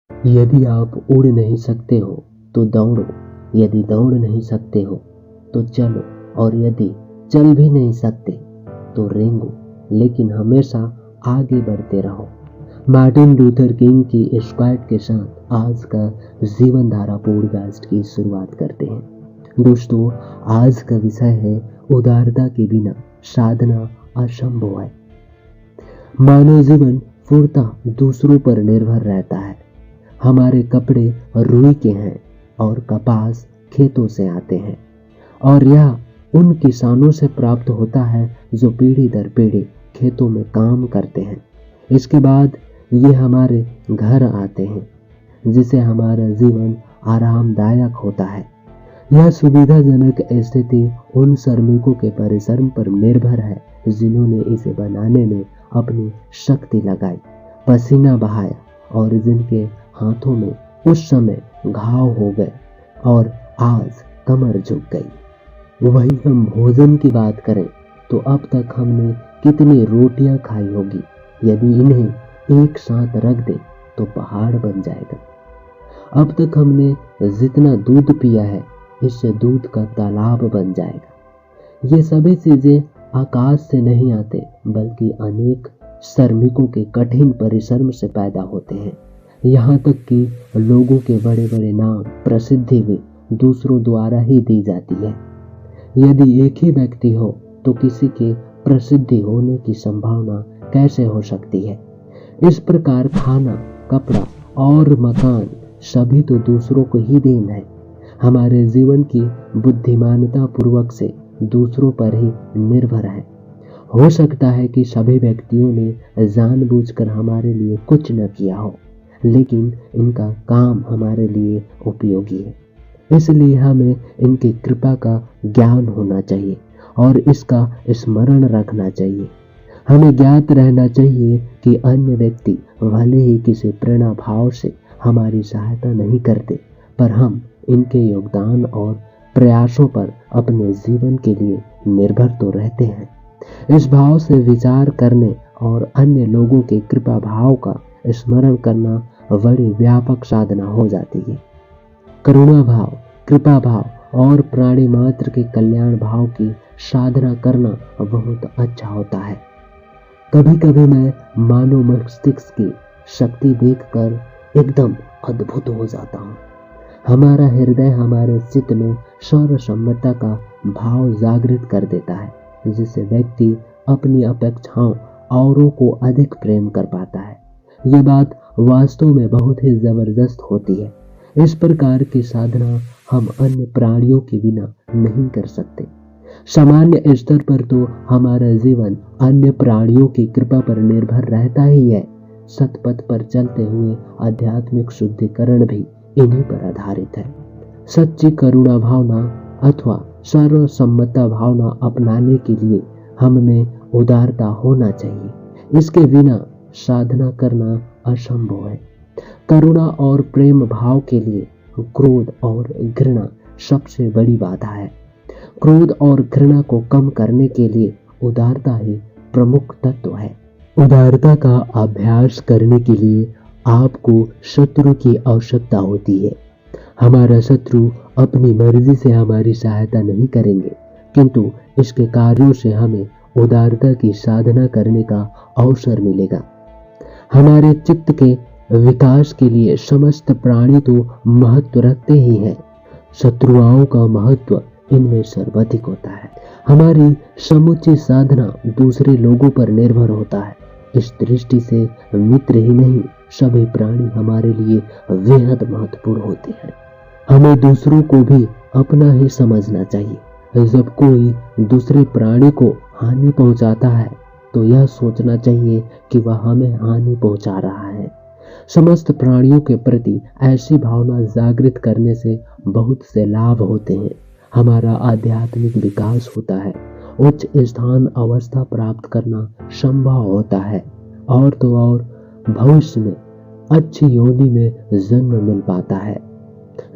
यदि आप उड़ नहीं सकते हो तो दौड़ो, यदि दौड़ नहीं सकते हो तो चलो, और यदि चल भी नहीं सकते तो रेंगो, लेकिन हमेशा आगे बढ़ते रहो। मार्टिन लूथर किंग की इस क्वाइट के साथ आज का जीवन धारा पॉडकास्ट की शुरुआत करते हैं। दोस्तों, आज का विषय है उदारता के बिना साधना असंभव है। मानव जीवन पूर्णतः दूसरों पर निर्भर रहता है। हमारे कपड़े रुई के हैं और कपास खेतों से आते हैं, और यह उन किसानों से प्राप्त होता है जो पीढ़ी दर पीढ़ी खेतों में काम करते हैं। इसके बाद ये हमारे घर आते हैं, जिससे हमारा जीवन आरामदायक होता है। यह सुविधाजनक स्थिति उन श्रमिकों के परिश्रम पर निर्भर है जिन्होंने इसे बनाने में अपनी शक्ति लगाई, पसीना बहाया, और जिनके हाथों में उस समय घाव हो गए और आज कमर झुक गई। वही हम भोजन की बात करें तो अब तक हमने कितनी रोटियां खाई होगी। यदि इन्हें एक साथ रख दे तो पहाड़ बन जाएगा। अब तक हमने जितना दूध पिया है, इससे दूध का तालाब बन जाएगा। ये सभी चीजें आकाश से नहीं आते, बल्कि अनेक श्रमिकों के कठिन परिश्रम से पैदा होते हैं। यहाँ तक कि लोगों के बड़े बड़े नाम, प्रसिद्धि भी दूसरों द्वारा ही दी जाती है। यदि एक ही व्यक्ति हो तो किसी के प्रसिद्धि होने की संभावना कैसे हो सकती है? इस प्रकार खाना, कपड़ा और मकान सभी तो दूसरों को ही देन है। हमारे जीवन की बुद्धिमानता पूर्वक से दूसरों पर ही निर्भर है। हो सकता है कि सभी व्यक्तियों ने जानबूझकर हमारे लिए कुछ न किया हो, लेकिन इनका काम हमारे लिए उपयोगी है। इसलिए हमें इनकी कृपा का ज्ञान होना चाहिए और इसका स्मरण रखना चाहिए। हमें ज्ञात रहना चाहिए कि अन्य व्यक्ति भले ही किसी प्रेरणा भाव से हमारी सहायता नहीं करते, पर हम इनके योगदान और प्रयासों पर अपने जीवन के लिए निर्भर तो रहते हैं। इस भाव से विचार करने और अन्य लोगों के कृपा भाव का स्मरण करना बड़ी व्यापक साधना हो जाती है। करुणा भाव, कृपा भाव और प्राणी मात्र के कल्याण भाव की साधना करना बहुत अच्छा होता है। कभी कभी मैं मानव मस्तिष्क की शक्ति देखकर एकदम अद्भुत हो जाता हूँ। हमारा हृदय हमारे चित्त में सर्वसम्मता का भाव जागृत कर देता है, जिससे व्यक्ति अपनी अपेक्षाओं औरों को अधिक प्रेम कर पाता है। ये बात वास्तव में बहुत ही जबरदस्त होती है। इस प्रकार की साधना हम अन्य प्राणियों के बिना नहीं कर सकते। सामान्य स्तर पर तो हमारा जीवन अन्य प्राणियों की कृपा पर निर्भर रहता ही है। सतपथ पर चलते हुए आध्यात्मिक शुद्धिकरण भी इन्हीं पर आधारित है। सच्ची करुणा भावना अथवा सर्वसम्मता भावना अपनाने के लिए हम में उदारता होना चाहिए। इसके बिना साधना करना असंभव है। करुणा और प्रेम भाव के लिए क्रोध और घृणा सबसे बड़ी बाधा है। क्रोध और घृणा को कम करने के लिए उदारता ही प्रमुख तत्व है। उदारता का अभ्यास करने के लिए आपको शत्रु की आवश्यकता होती है। हमारा शत्रु अपनी मर्जी से हमारी सहायता नहीं करेंगे, किंतु इसके कार्यों से हमें उदारता की साधना करने का अवसर मिलेगा। हमारे चित्त के विकास के लिए समस्त प्राणी तो महत्व रखते ही हैं। शत्रुओं का महत्व इनमें सर्वाधिक होता है। हमारी समुचित साधना दूसरे लोगों पर निर्भर होता है। इस दृष्टि से मित्र ही नहीं, सभी प्राणी हमारे लिए बेहद महत्वपूर्ण होते हैं। हमें दूसरों को भी अपना ही समझना चाहिए। जब कोई दूसरे प्राणी को हानि पहुंचाता है तो यह सोचना चाहिए कि वह हमें हानि पहुंचा रहा है। समस्त प्राणियों के प्रति ऐसी भावना जागृत करने से बहुत से लाभ होते हैं। हमारा आध्यात्मिक विकास होता है, उच्च स्थान अवस्था प्राप्त करना संभव होता है, और तो और भविष्य में अच्छी योनि में जन्म मिल पाता है।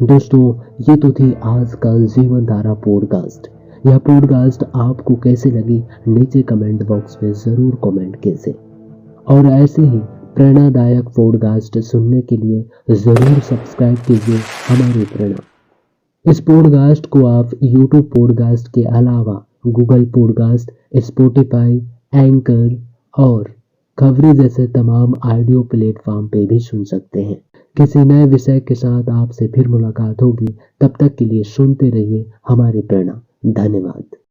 दोस्तों, ये तो थी आज का जीवन धारा पॉडकास्ट। यह पॉडकास्ट आपको कैसे लगी नीचे कमेंट बॉक्स में जरूर कमेंट कीजिए, और ऐसे ही प्रेरणादायक पॉडकास्ट सुनने के लिए ज़रूर सब्सक्राइब कीजिए हमारी प्रेरणा। इस पॉडकास्ट को आप यूट्यूब पॉडकास्ट के अलावा गूगल पॉडकास्ट, स्पॉटिफाई, एंकर और खबरी जैसे तमाम ऑडियो प्लेटफॉर्म पे भी सुन सकते हैं। किसी नए विषय के साथ आपसे फिर मुलाकात होगी। तब तक के लिए सुनते रहिए हमारी प्रेरणा। धन्यवाद।